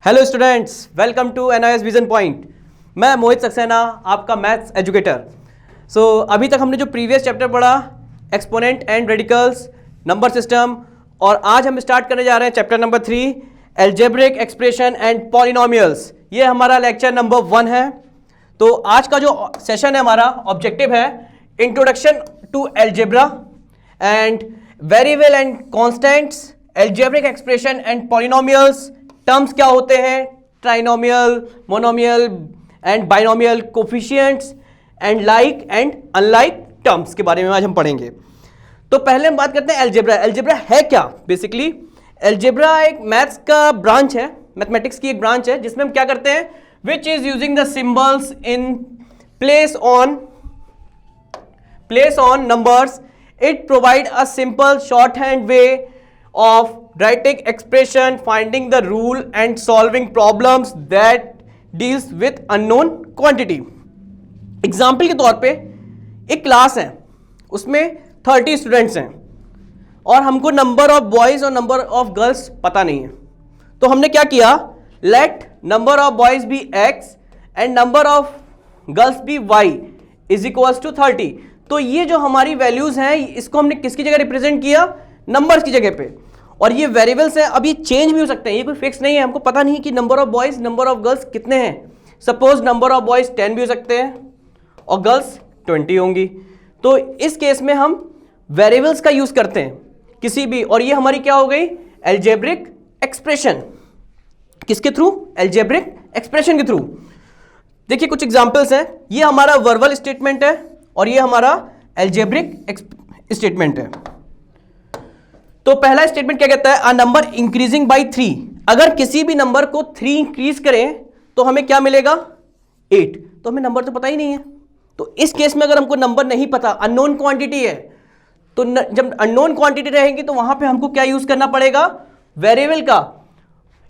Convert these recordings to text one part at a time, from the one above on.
Hello students, welcome to NIS vision point. मैं मोहित सक्सेना, आपका maths educator. अभी तक हमने जो प्रीवियस चैप्टर पढ़ा, exponent and radicals, number system, और आज हम स्टार्ट करने जा रहे हैं chapter number 3, algebraic expression and polynomials. ये हमारा लेक्चर नंबर 1 है। तो आज का जो सेशन है, हमारा ऑब्जेक्टिव है introduction to algebra and variable and constants, algebraic expression and polynomials, terms क्या होते हैं, trinomial, monomial and binomial, coefficients and like and unlike terms के बारे में आज हम पढ़ेंगे। तो पहले हम बात करते हैं एल्जेब्रा। एल्जेब्रा है क्या? बेसिकली एल्जेब्रा एक मैथ्स का ब्रांच है, मैथमेटिक्स की एक ब्रांच है, जिसमें हम क्या करते हैं, which is using the symbols in place on numbers. It provide a simple short hand way of writing expression, finding the rule and solving problems that deals with unknown quantity। Example के तौर पे एक class है, उसमें 30 students हैं और हमको number of boys और नंबर ऑफ गर्ल्स पता नहीं है। तो हमने क्या किया, let number of boys be x and number of girls be y is equals to 30। तो ये जो हमारी वैल्यूज हैं, इसको हमने किसकी जगह रिप्रेजेंट किया, नंबर्स की जगह पे। और ये वेरिएबल्स हैं, अभी चेंज भी हो सकते हैं, ये कोई फिक्स नहीं है। हमको पता नहीं कि number of boys number of girls कितने हैं। सपोज नंबर ऑफ बॉयज 10 भी हो सकते हैं और गर्ल्स 20 होंगी। तो इस केस में हम वेरिएबल्स का यूज करते हैं किसी भी, और ये हमारी क्या हो गई, एल्जेब्रिक एक्सप्रेशन। किसके थ्रू? एल्जेब्रिक एक्सप्रेशन के थ्रू। देखिए कुछ एग्जांपल्स हैं। ये हमारा वर्बल स्टेटमेंट है और ये हमारा एल्जेब्रिक स्टेटमेंट है। तो पहला स्टेटमेंट क्या कहता है, अ नंबर इंक्रीजिंग बाय 3। अगर किसी भी नंबर को 3 इंक्रीज करें तो हमें क्या मिलेगा, 8। तो हमें नंबर तो पता ही नहीं है। तो इस केस में अगर हमको नंबर नहीं पता, अननोन क्वांटिटी है, तो जब अननोन क्वांटिटी रहेगी तो वहां पे हमको क्या यूज करना पड़ेगा, वेरिएबल का।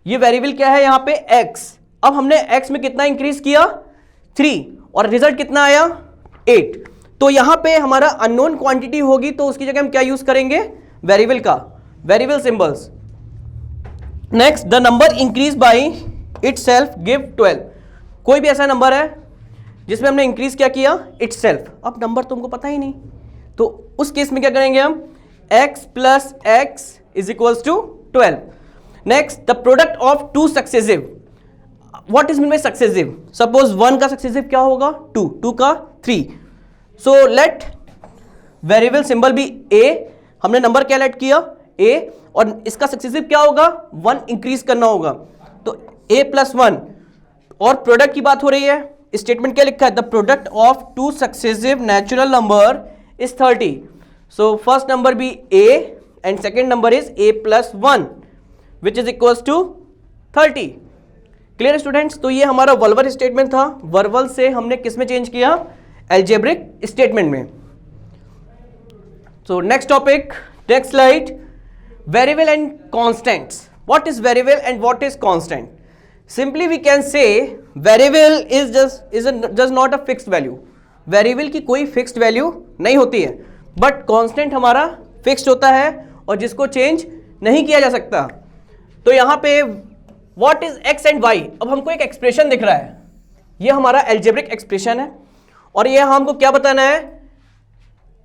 ये वेरिएबल क्या है, यहां पे x। अब हमने x में कितना इंक्रीज किया, 3, और रिजल्ट कितना आया, 8। तो यहां पे हमारा अननोन क्वांटिटी होगी, तो उसकी जगह हम क्या यूज करेंगे, वेरिएबल का, variable symbols. Next, the number increase by itself give 12। कोई भी ऐसा नंबर है जिसमें हमने इंक्रीज क्या किया, इटसेल्फ। अब नंबर तुमको पता ही नहीं, तो उस केस में क्या करेंगे हम, x plus x is equals to 12। Next, the product of 2 successive. What is mean by successive? Suppose 1 का सक्सेसिव क्या होगा, 2 का 3। So let variable symbol be a। हमने नंबर क्या लेट किया, a, और इसका सक्सेसिव क्या होगा, 1 इंक्रीज करना होगा, तो a प्लस 1। और प्रोडक्ट की बात हो रही है, स्टेटमेंट क्या लिखा है, the product of 2 successive natural number is 30। So first number be a and second number is a plus 1 which is equals to 30। Clear students? तो ये हमारा वर्बल स्टेटमेंट था। वर्बल से हमने किस में चेंज किया, एल्जेब्रिक स्टेटमेंट में। So next topic, next slide, variable and constants. What is variable and what is constant? Simply we can say variable is just not a fixed value. Variable की कोई fixed value नहीं होती है, but constant हमारा fixed होता है और जिसको change नहीं किया जा सकता। तो यहाँ पे what is x and y? अब हमको एक expression दिख रहा है, ये हमारा algebraic expression है, और ये हमको क्या बताना है,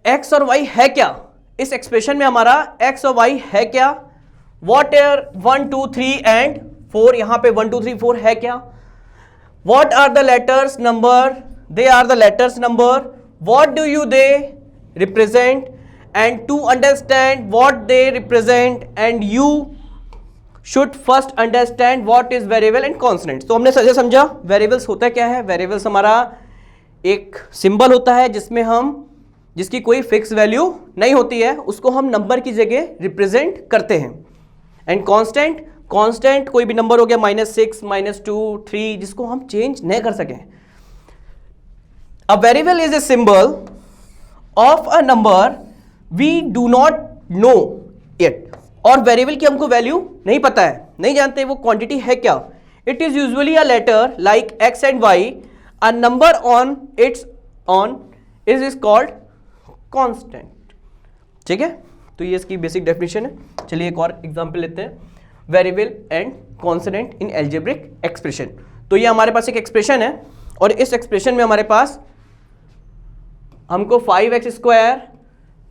x और y है क्या। इस एक्सप्रेशन में हमारा x और y है क्या, वॉट आर 1 2 3 एंड 4, यहां पे 1 2 3 4 है क्या, what are the letters number, they are the letters number, what do you they represent, and to understand what they represent and you should first understand what is variable and constant. तो हमने सही समझा variables होता क्या है। Variables हमारा एक symbol होता है जिसकी कोई फिक्स वैल्यू नहीं होती है, उसको हम नंबर की जगह रिप्रेजेंट करते हैं। एंड कांस्टेंट कोई भी नंबर हो गया, -6, -2, 3, जिसको हम चेंज नहीं कर सकें। A variable is a symbol of a number we do not know it. और वेरिएबल की हमको वैल्यू नहीं पता है, नहीं जानते वो क्वांटिटी है क्या। It is usually a letter like x and y, a number on its on is called constant. ठीक है, तो ये इसकी बेसिक डेफिनेशन है। चलिए एक और एग्जांपल लेते हैं। Variable and constant in algebraic expression. तो ये हमारे पास एक एक्सप्रेशन है और इस एक्सप्रेशन में हमारे पास हमको 5x square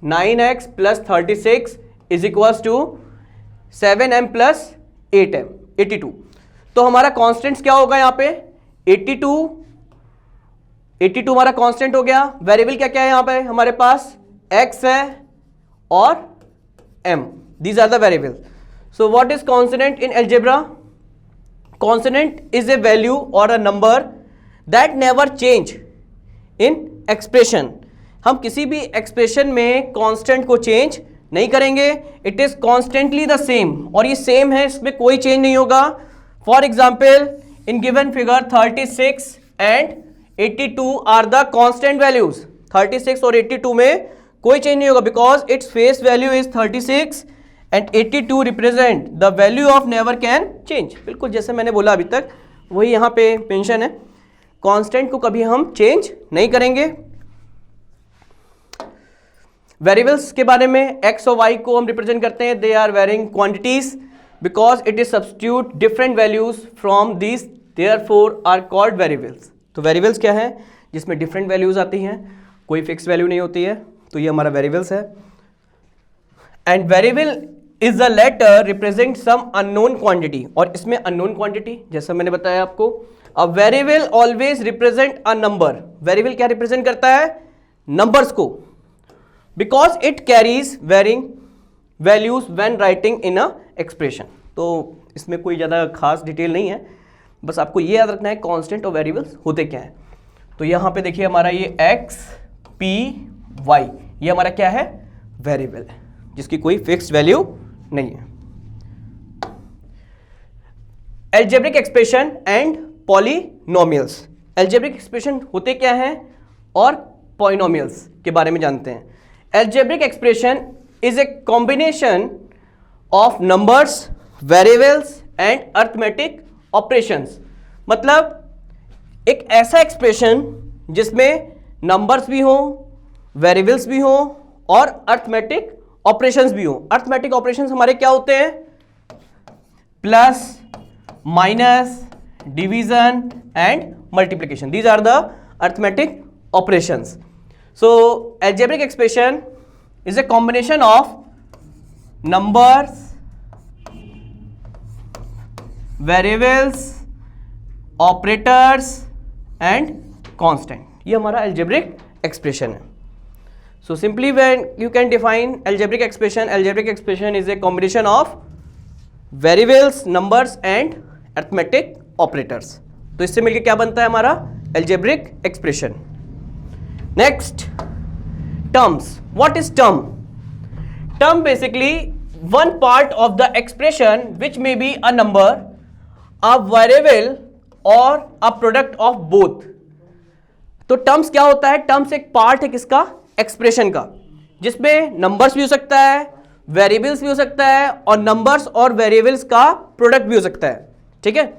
9x plus 36 is equals to 7m plus 8m 82। तो हमारा कांस्टेंट्स क्या होगा यहाँ पे 82 हमारा कांस्टेंट हो गया। वेरिएबल क्या क्या है यहाँ पे हमारे पास x है और m, these are the variables. So what is constant in algebra? Constant is a value और a number that never change in expression. हम किसी भी एक्सप्रेशन में कांस्टेंट को चेंज नहीं करेंगे, it is constantly the same, और ये सेम है, इसमें कोई चेंज नहीं होगा। For example in given figure 36 and 82 are the constant values. 36 और 82 में कोई चेंज नहीं होगा because it's face value is 36 and 82 represent the value of never can change. बिल्कुल जैसे मैंने बोला अभी तक वही यहाँ पे मेंशन है, कांस्टेंट को कभी हम चेंज नहीं करेंगे। वेरिएबल्स के बारे में x और y को हम रिप्रेजेंट करते हैं, they are varying quantities because it is substitute different values from this, therefore are called variables. तो वेरिएबल्स क्या है? जिसमें डिफरेंट वैल्यूज आती हैं, कोई फिक्स वैल्यू नहीं होती है, तो ये हमारा वेरिएबल्स है। And variable is a letter represent some unknown quantity, और इसमें अननोन क्वांटिटी जैसा मैंने बताया आपको। A variable always represent a number. Variable क्या रिप्रेजेंट करता है? नंबर्स को, because it carries varying values when writing in a expression. तो इसमें कोई ज़्यादा खास डिटेल नहीं है, बस आपको ये याद रखना है कांस्टेंट और वेरिएबल्स होते क्या हैं। तो यहाँ पे देखिए हमारा ये x p y ये हमारा क्या है? वेरिएबल है जिसकी कोई फिक्स्ड वैल्यू नहीं है। Algebraic expression and polynomials. Algebraic expression होते क्या हैं और पॉलिनोमियल्स के बारे में जानते हैं। Algebraic expression is a combination of numbers, variables and arithmetic operations. मतलब एक ऐसा एक्सप्रेशन जिसमें नंबर्स भी हों, वेरिएबल्स भी हों और अर्थमेटिक ऑपरेशंस भी हों। अर्थमेटिक ऑपरेशंस हमारे क्या होते हैं? Plus, minus, division and multiplication, these are the arithmetic operations. So algebraic expression is a combination of numbers, variables, operators and constant. ये हमारा algebraic expression है। So simply when you can define algebraic expression is a combination of variables, numbers and arithmetic operators. तो इससे मिलके क्या बनता है हमारा algebraic expression। Next, terms. What is term? Term basically one part of the expression which may be a number, a variable or a product of both. तो terms क्या होता है? terms एक part है किसका? expression का, जिसमें numbers भी हो सकता है, variables भी हो सकता है और numbers और variables का product भी हो सकता है। ठीक है?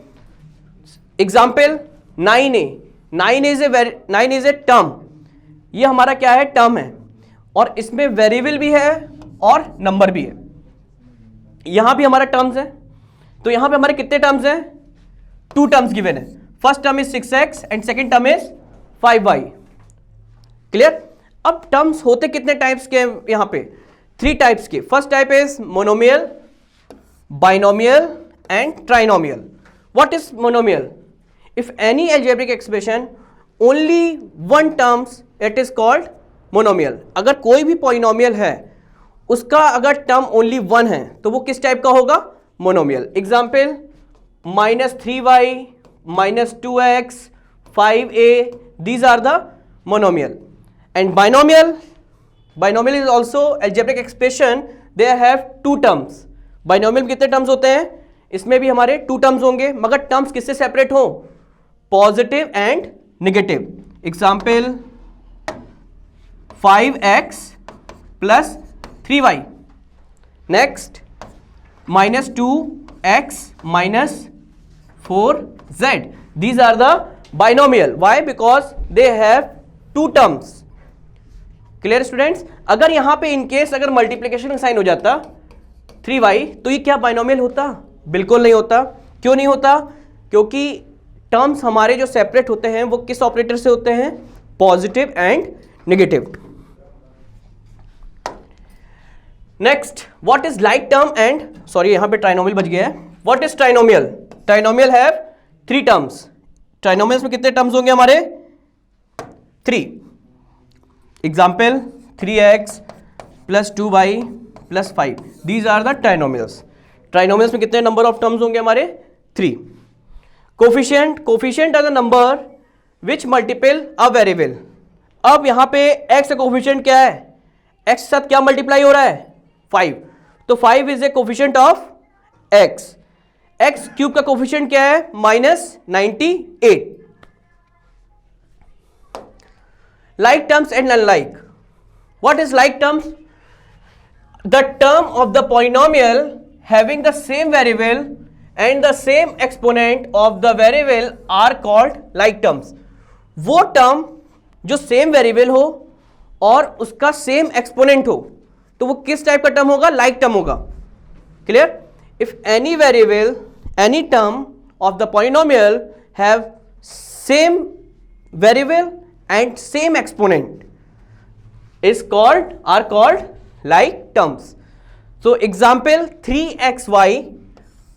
Example 9a. 9 is a term. ये हमारा क्या है? टर्म है, और इसमें वेरिएबल भी है और नंबर भी है। यहां भी हमारा टर्म्स है, तो यहां पे हमारे कितने टर्म्स हैं? 2 टर्म्स गिवन है। First term is 6x and second term is 5y। Clear? अब टर्म्स होते कितने टाइप्स के यहां पे? 3 टाइप्स के। First type is monomial, binomial and trinomial. What is monomial? If any algebraic expression only one terms it is called monomial. अगर कोई भी पॉलिनोमियल है उसका अगर टर्म ओनली 1 है तो वो किस टाइप का होगा? Monomial. Example -3y, -2x, 5a, these are the monomial. And binomial is also algebraic expression, they have 2 terms. binomial कितने टर्म्स होते हैं? इसमें भी हमारे 2 टर्म्स होंगे, मगर टर्म्स किससे सेपरेट हो? Positive and negative. Example 5x plus 3y. Next, -2x minus 4z. These are the binomial. Why? Because they have 2 terms. Clear students? अगर यहां पे इनकेस अगर मल्टीप्लीकेशन का साइन हो जाता 3y, तो ये क्या बाइनोमियल होता? बिल्कुल नहीं होता। क्यों नहीं होता? क्योंकि टर्म्स हमारे जो सेपरेट होते हैं वो किस ऑपरेटर से होते हैं? Positive and negative. Next, what is like term and, sorry यहां पे ट्राइनोमियल बच गया है। What is trinomial? Trinomial have 3 terms. Trinomials में कितने टर्म्स होंगे हमारे? 3। Example 3x plus 2y plus 5, these are the trinomials. Trinomials में कितने नंबर ऑफ टर्म्स होंगे हमारे? 3। Coefficient, coefficient are the number which multiple a variable. अब यहां पे x का कोफिशिएंट क्या है? x के साथ क्या मल्टीप्लाई हो रहा है? 5। तो 5 is a coefficient of x। x cube का कोफिशिएंट क्या है? -98। like terms and unlike. What is like terms? The term of the polynomial having the same variable and the same exponent of the variable are called like terms. वो term जो same variable हो और उसका same exponent हो तो वो किस type का term होगा? like term होगा। Clear? If any variable, any term of the polynomial have same variable and same exponent are called like terms. So example 3xy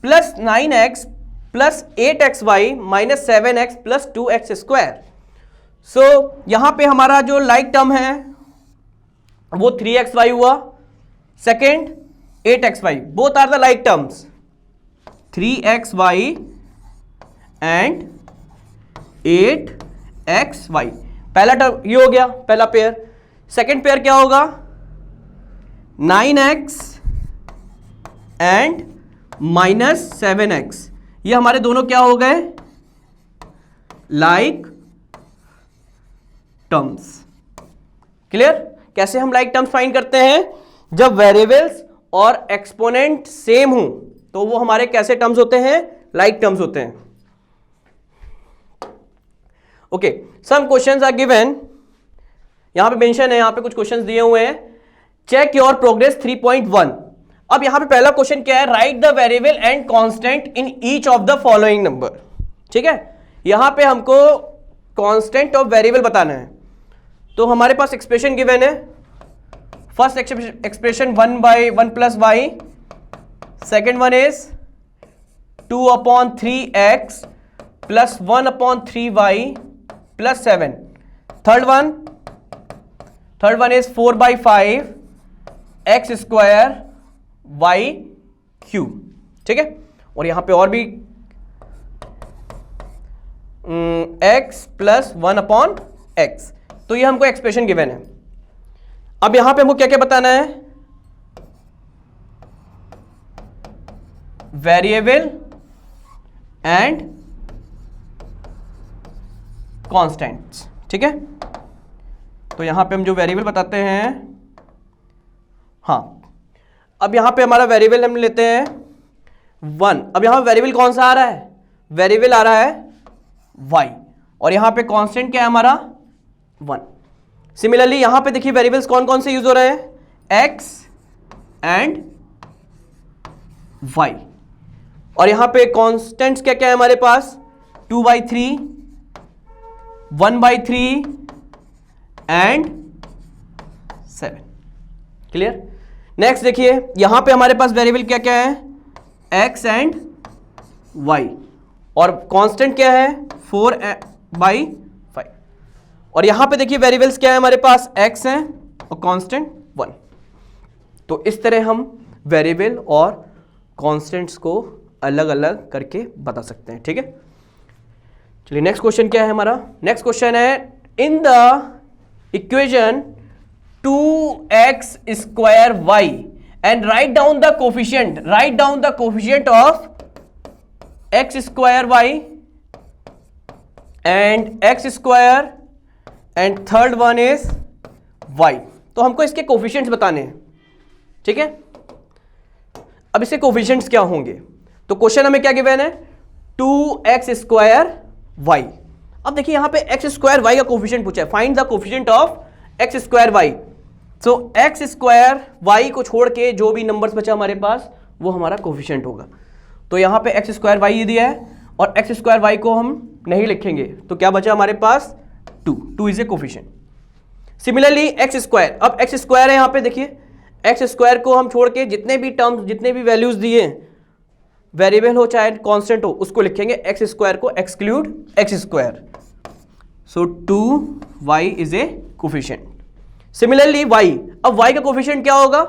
plus 9x plus 8xy minus 7x plus 2x square. So यहां पे हमारा जो like term है वो 3xy हुआ, second 8xy, both are the like terms, 3xy and 8xy। पहला term ये हो गया, पहला पेयर। सेकंड पेयर क्या होगा? 9x and -7x। ये हमारे दोनों क्या हो गए? Like terms. क्लियर? कैसे हम लाइक टर्म्स फाइंड करते हैं? जब वेरिएबल्स और एक्सपोनेंट सेम हो तो वो हमारे कैसे टर्म्स होते हैं? लाइक टर्म्स होते हैं। Okay, some questions are given, यहां पे मेंशन है, यहां पे कुछ क्वेश्चंस दिए हुए हैं। Check your progress 3.1। अब यहां पे पहला क्वेश्चन क्या है? Right the variable and constant in each of the following number. ठीक है, यहां पे हमको कांस्टेंट ऑफ वेरिएबल बताना है। तो हमारे पास एक्सप्रेशन गिवन है। First expression 1 plus y, second one is 2/3x plus 1/3y plus 7। Third one is 4/5 x square y cube. ठीक है, और यहां पे और भी x प्लस 1/x। तो ये हमको एक्सप्रेशन गिवन है। अब यहां पे हमको क्या क्या बताना है? Variable and constants. ठीक है, तो यहां पे हम जो वेरिएबल बताते हैं, हाँ, अब यहां पे हमारा वेरिएबल हम लेते हैं 1। अब यहां वेरिएबल कौन सा आ रहा है? वेरिएबल आ रहा है y, और यहां पे कांस्टेंट क्या है हमारा? 1। सिमिलरली यहां पे देखिए वेरिएबल्स कौन कौन से यूज हो रहे हैं? x एंड y, और यहां पे कांस्टेंट्स क्या क्या है हमारे पास? 2/3, 1/3 एंड 7। क्लियर? नेक्स्ट देखिए यहां पे हमारे पास वेरिएबल क्या क्या है? x एंड y, और कांस्टेंट क्या है? 4/5। और यहां पे देखिए वेरिएबल्स क्या है हमारे पास? x है और कांस्टेंट 1। तो इस तरह हम वेरिएबल और कांस्टेंट्स को अलग अलग करके बता सकते हैं। ठीक है, चलिए नेक्स्ट क्वेश्चन क्या है हमारा? नेक्स्ट क्वेश्चन है, in the equation 2x square y and write down the coefficient of x square y and x square and third one is y। तो हमको इसके कोफिशिएंट्स बताने हैं। ठीक है, अब इसके कोफिशिएंट्स क्या होंगे? तो क्वेश्चन हमें क्या गिवन है? 2x square y। अब देखिए यहां पे x स्क्वायर y का कोफिशिएंट पूछा है, find the coefficient of x square y। So x square y को छोड़ के जो भी नंबर्स बचा हमारे पास वो हमारा कोफिशिएंट होगा। तो यहाँ पे एक्स स्क्वायर वाई दिया है और एक्स स्क्वायर वाई को हम नहीं लिखेंगे, तो क्या बचा हमारे पास 2 is a coefficient. Similarly x square, अब एक्स स्क्वायर है यहाँ पे देखिए, एक्स स्क्वायर को हम छोड़ के जितने भी टर्म्स जितने भी वैल्यूज दिए हैं, वेरिएबल हो चाहे कांस्टेंट हो, उसको लिखेंगे, एक्स स्क्वायर को exclude x square, so 2y is a coefficient. Similarly y, अब y का कोफिशिएंट क्या होगा,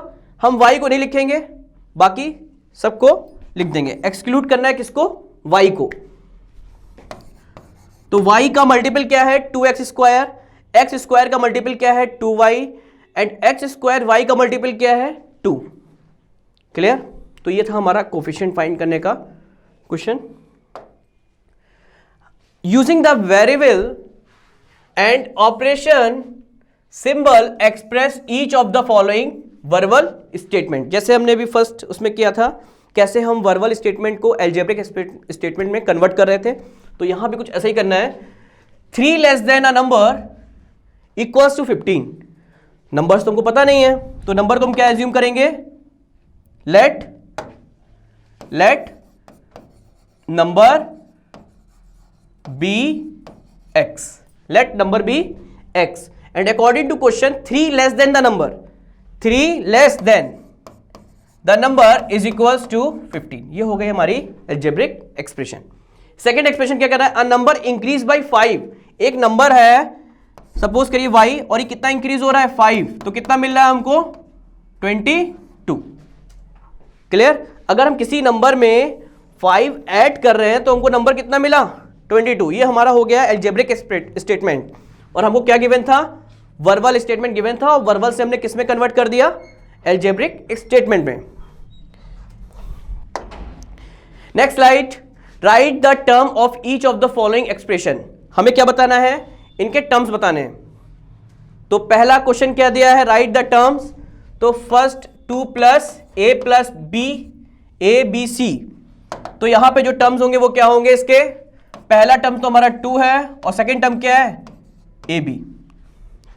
हम y को नहीं लिखेंगे, बाकी सबको लिख देंगे, एक्सक्लूड करना है किसको, y को। तो y का मल्टीपल क्या है 2x स्क्वायर, एक्स स्क्वायर का मल्टीपल क्या है 2y and x square y का मल्टीपल क्या है 2। क्लियर? तो ये था हमारा कोफिशिएंट फाइंड करने का question. Using the variable and operation symbol express each of the following verbal statement, जैसे हमने भी फर्स्ट उसमें किया था, कैसे हम वर्बल स्टेटमेंट को अलजेब्रिक स्टेटमेंट में कन्वर्ट कर रहे थे, तो यहां भी कुछ ऐसा ही करना है। 3 less than a number equals to 15, numbers तुमको पता नहीं है, तो नंबर को हम क्या एज्यूम करेंगे, let number be x, let number be x and according to question 3 less than the number, 3 less than the number is equals to 15। ये हो गई हमारी अलजेब्रिक एक्सप्रेशन। सेकेंड एक्सप्रेशन क्या कर रहा है, अ नंबर इंक्रीज बाई 5, एक number है सपोज करिए y और ये कितना इंक्रीज हो रहा है 5, तो कितना मिल रहा है हमको 22। क्लियर? अगर हम किसी नंबर में 5 ऐड कर रहे हैं तो हमको नंबर कितना मिला 22। ये हमारा हो गया अलजेब्रिक स्टेटमेंट, और हमको क्या गिवन था, वर्बल स्टेटमेंट गिवन था, और वर्बल से हमने किस में कन्वर्ट कर दिया, अलजेब्रिक स्टेटमेंट में। Next slide, right the term of each of the following expression, हमें क्या बताना है, इनके टर्म्स बताने हैं। तो पहला क्वेश्चन क्या दिया है, राइट द टर्म्स, तो first 2 plus a plus b a b c, तो यहां पे जो टर्म्स होंगे वो क्या होंगे, इसके पहला टर्म तो हमारा 2 है और सेकेंड टर्म क्या है ए बी।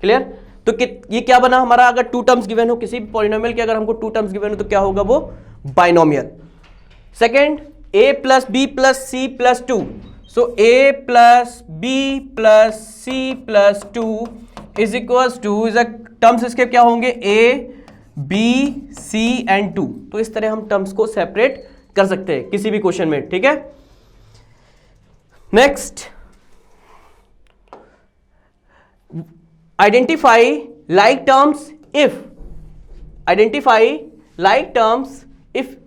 क्लियर? तो ये क्या बना हमारा, अगर 2 टर्म्स गिवन हो किसी भी पॉलिनोमियल के, अगर हमको 2 टर्म्स गिवन हो तो क्या होगा, वो binomial. Second a plus b plus c plus 2, so a plus b plus c plus 2 is equals to, is terms इसके क्या होंगे a b c एंड 2। तो इस तरह हम टर्म्स को सेपरेट कर सकते हैं किसी भी क्वेश्चन में, ठीक है। Next, identify like terms if, identify like terms if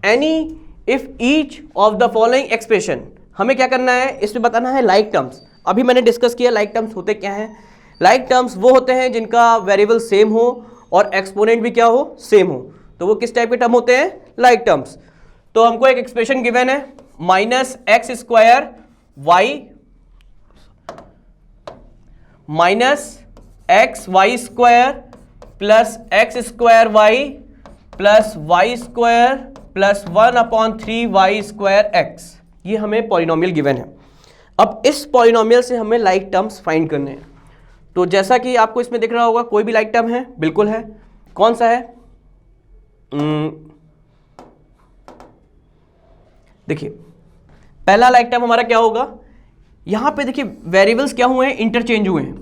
any, if each of the following expression, हमें क्या करना है, इसमें बताना है लाइक टर्म्स। अभी मैंने डिस्कस किया लाइक टर्म्स होते क्या हैं। लाइक टर्म्स वो होते हैं जिनका वेरिएबल सेम हो और एक्सपोनेंट भी क्या हो, सेम हो, तो वो किस टाइप के टर्म होते हैं, लाइक टर्म्स। तो हमको एक एक्सप्रेशन गिवन है, minus x square y minus x y square plus x square y plus y square plus 1/3 y square x, ये हमें पॉलिनोमियल गिवन है। अब इस पॉलिनोमियल से हमें लाइक टर्म्स फाइंड करने हैं। तो जैसा कि आपको इसमें दिख रहा होगा, कोई भी लाइक टर्म है, बिल्कुल है, कौन सा है, देखिए पहला लाइक टर्म हमारा क्या होगा, यहां पे देखिए वेरिएबल्स क्या हुए हैं, इंटरचेंज हुए हैं,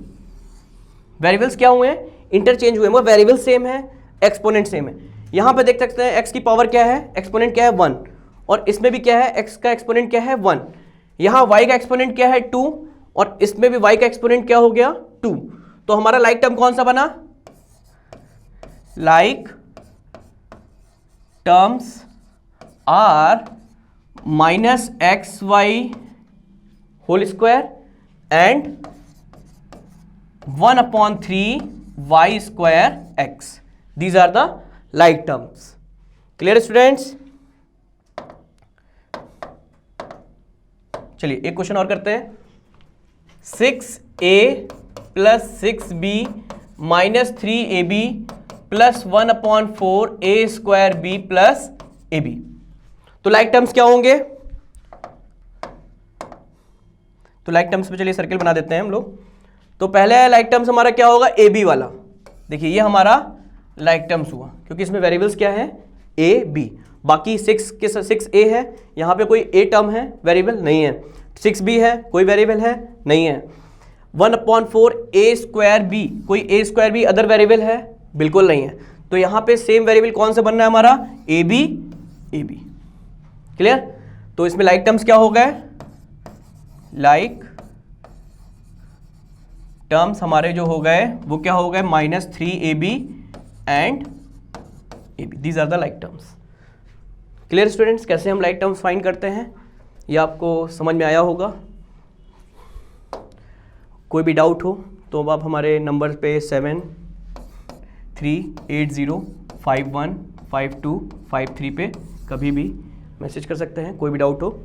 वेरिएबल्स क्या हुए हैं, इंटरचेंज हुए हैं, वो वेरिएबल सेम है, एक्सपोनेंट सेम है। यहां पे देख सकते हैं x की पावर क्या है, एक्सपोनेंट क्या है 1, और इसमें भी क्या है, x का एक्सपोनेंट क्या है 1, यहां y का एक्सपोनेंट क्या है 2, और इसमें भी y का एक्सपोनेंट क्या हो गया 2। तो हमारा लाइक टर्म कौन सा बना, like terms are minus x y whole square and 1/3 y square x, these are the like terms. Clear students? चलिए एक क्वेश्चन और करते हैं, 6a plus 6b minus 3ab plus 1/4 a square b plus ab, तो like terms क्या होंगे, तो like terms पे चलिए सर्किल बना देते हैं हम लोग। तो पहले लाइक टर्म्स हमारा क्या होगा, ए बी वाला, देखिए ये हमारा लाइक टर्म्स हुआ, क्योंकि इसमें वेरिएबल्स क्या है, ए बी। बाकी 6 के 6a है, यहाँ पे कोई a टर्म है वेरिएबल नहीं है, 6b है कोई वेरिएबल है नहीं है, 1/4 a स्क्वायर b, कोई a square b other variable है बिल्कुल नहीं है। तो यहाँ पे सेम वेरिएबल कौन सा बनना है हमारा, ab ab। क्लियर? तो इसमें लाइक टर्म्स क्या हो गए, लाइक टर्म्स हमारे जो हो गए वो क्या हो गए, -3ab and ab, these are the like terms. Clear students? कैसे हम लाइक टर्म्स फाइंड करते हैं ये आपको समझ में आया होगा। कोई भी डाउट हो तो अब आप हमारे नंबर पे 7380515253 पे कभी भी मैसेज कर सकते हैं, कोई भी डाउट हो।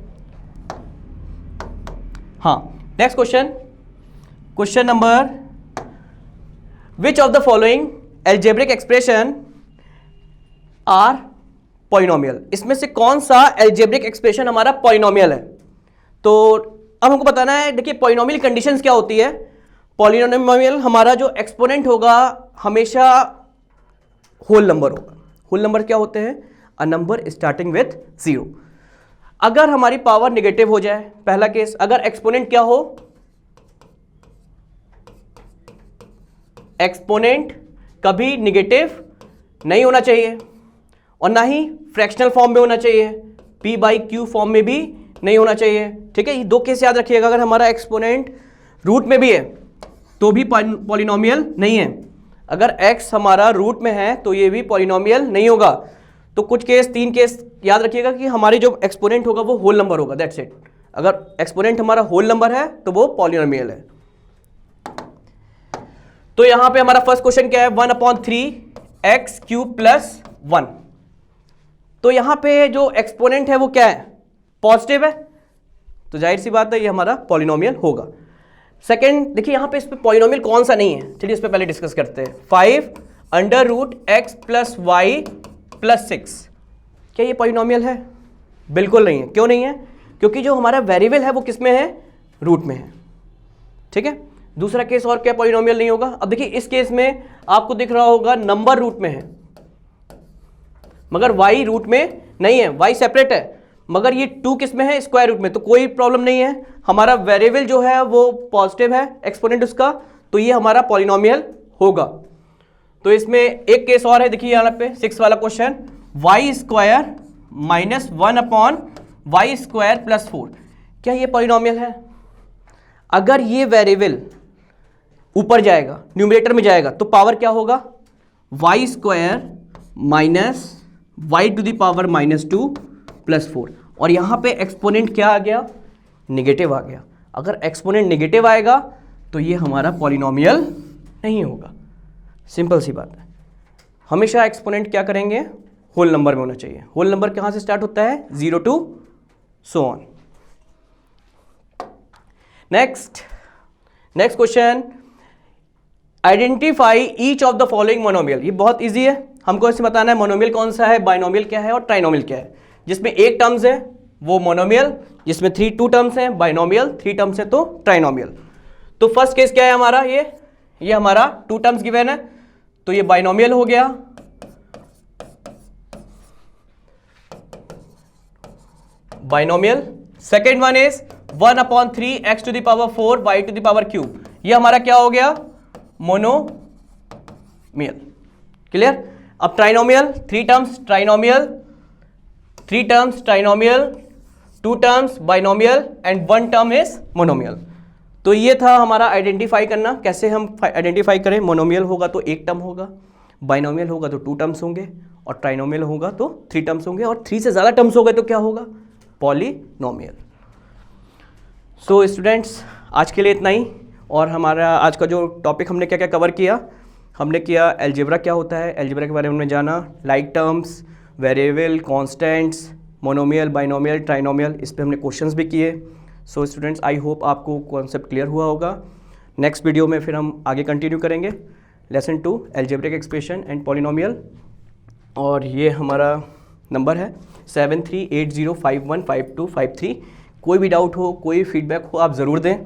हाँ, next question number, which of the following algebraic expression are polynomial, इसमें से कौन सा एल्जेब्रिक एक्सप्रेशन हमारा पॉलिनोमियल है। तो अब हमको बताना है, देखिए पॉलिनोमियल कंडीशंस क्या होती है। पॉलिनोमियल हमारा जो एक्सपोनेंट होगा हमेशा होल नंबर होगा। होल नंबर क्या होते हैं, अ नंबर स्टार्टिंग विथ 0। अगर हमारी पावर निगेटिव हो जाए, पहला केस, अगर एक्सपोनेंट क्या हो, एक्सपोनेंट कभी निगेटिव नहीं होना चाहिए और ना ही फ्रैक्शनल फॉर्म में होना चाहिए, p/q फॉर्म में भी नहीं होना चाहिए। ठीक है, ये दो केस याद रखिएगा। अगर हमारा एक्सपोनेंट रूट में भी है तो भी पॉलिनोमियल नहीं है, अगर x हमारा रूट में है तो ये भी पॉलिनोमियल नहीं होगा। तो कुछ केस, 3 केस याद रखिएगा कि हमारी जो एक्सपोनेंट होगा वो होल नंबर होगा, दैट्स इट। अगर एक्सपोनेंट हमारा होल नंबर है तो वो पॉलिनोमियल है। तो यहां पे हमारा फर्स्ट क्वेश्चन क्या है, 1/3x³ + 1। तो यहां पे जो एक्सपोनेंट है वो क्या है, पॉजिटिव है, तो जाहिर सी बात है ये हमारा पॉलिनोमियल होगा। सेकंड, देखिए यहां पे इस पे पॉलिनोमियल कौन सा नहीं है, चलिए इस पे पहले डिस्कस करते हैं। 5√x + y + 6, क्या ये पॉलिनोमियल है? बिल्कुल नहीं है। क्यों नहीं है? क्योंकि जो हमारा वेरिएबल है वो किस में है, रूट में है। ठीक है, दूसरा केस और क्या पॉलिनोमियल नहीं होगा। अब देखिए इस केस में आपको दिख रहा होगा नंबर रूट में है मगर y रूट में नहीं है, y सेपरेट है, मगर ये 2 किस में है, स्क्वायर रूट में, तो कोई प्रॉब्लम नहीं है। हमारा वेरिएबल जो है वो पॉजिटिव है, एक्सपोनेंट उसका, तो ये हमारा पॉलिनोमियल होगा। तो इसमें एक केस और है, देखिए यहाँ पे 6 वाला क्वेश्चन, y² - 1/y² + 4, क्या ये पॉलिनोमियल है? अगर ये वेरिएबल ऊपर जाएगा, न्यूमरेटर में जाएगा, तो पावर क्या होगा, y² - y⁻² + 4, और यहां पे एक्सपोनेंट क्या आ गया, नेगेटिव आ गया। अगर एक्सपोनेंट नेगेटिव आएगा तो ये हमारा पॉलिनोमियल नहीं होगा। सिंपल सी बात है, हमेशा एक्सपोनेंट क्या करेंगे, होल नंबर में होना चाहिए। होल नंबर कहां से स्टार्ट होता है, 0 to so on। Next question, identify each of the following monomial. ये बहुत इजी है, हमको ऐसे बताना है मोनोमियल कौन सा है, बाइनोमियल क्या है और ट्राइनोमियल क्या है। जिसमें एक टर्म्स है वो मोनोमियल, जिसमें 2 टर्म्स हैं बाइनोमियल, 3 टर्म्स है तो ट्राइनोमियल। तो फर्स्ट केस क्या है हमारा, ये हमारा 2 टर्म्स गिवन है, तो ये बाइनोमियल हो गया। Binomial. Second one is 1/3x⁴ y⁻³, ये हमारा क्या हो गया, मोनोमियल। क्लियर? अब trinomial, 3 terms trinomial, 3 terms trinomial, 2 terms binomial and 1 term is monomial. तो ये था हमारा आइडेंटिफाई करना, कैसे हम आइडेंटिफाई करें। मोनोमियल होगा तो 1 टर्म होगा, बाइनोमियल होगा तो 2 टर्म्स होंगे, और ट्राइनोमियल होगा तो 3 टर्म्स होंगे, और 3 से ज़्यादा टर्म्स हो गए तो क्या होगा, पॉलिनोमियल। सो स्टूडेंट्स, आज के लिए इतना ही। और हमारा आज का जो टॉपिक हमने क्या क्या कवर किया, हमने किया अलजेब्रा क्या होता है, अलजेब्रा के बारे में जाना, like terms, variable, constants, monomial, binomial, trinomial, इस पे हमने क्वेश्चंस भी किए। सो स्टूडेंट्स, आई होप आपको कॉन्सेप्ट क्लियर हुआ होगा। नेक्स्ट वीडियो में फिर हम आगे कंटिन्यू करेंगे lesson 2 algebraic expression and polynomial, और ये हमारा नंबर है 7380515253। कोई भी डाउट हो, कोई फीडबैक हो, आप ज़रूर दें।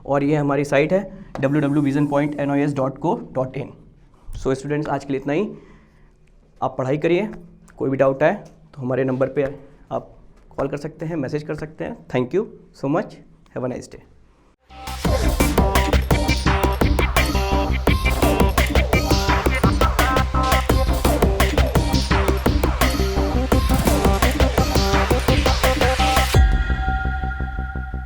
और ये हमारी साइट है www.visionpointnos.co.in। सो स्टूडेंट्स, आज के लिए इतना ही। आप पढ़ाई करिए, कोई भी डाउट आए तो हमारे नंबर पे आप कॉल कर सकते हैं, मैसेज कर सकते हैं। Thank you so much, have a nice day.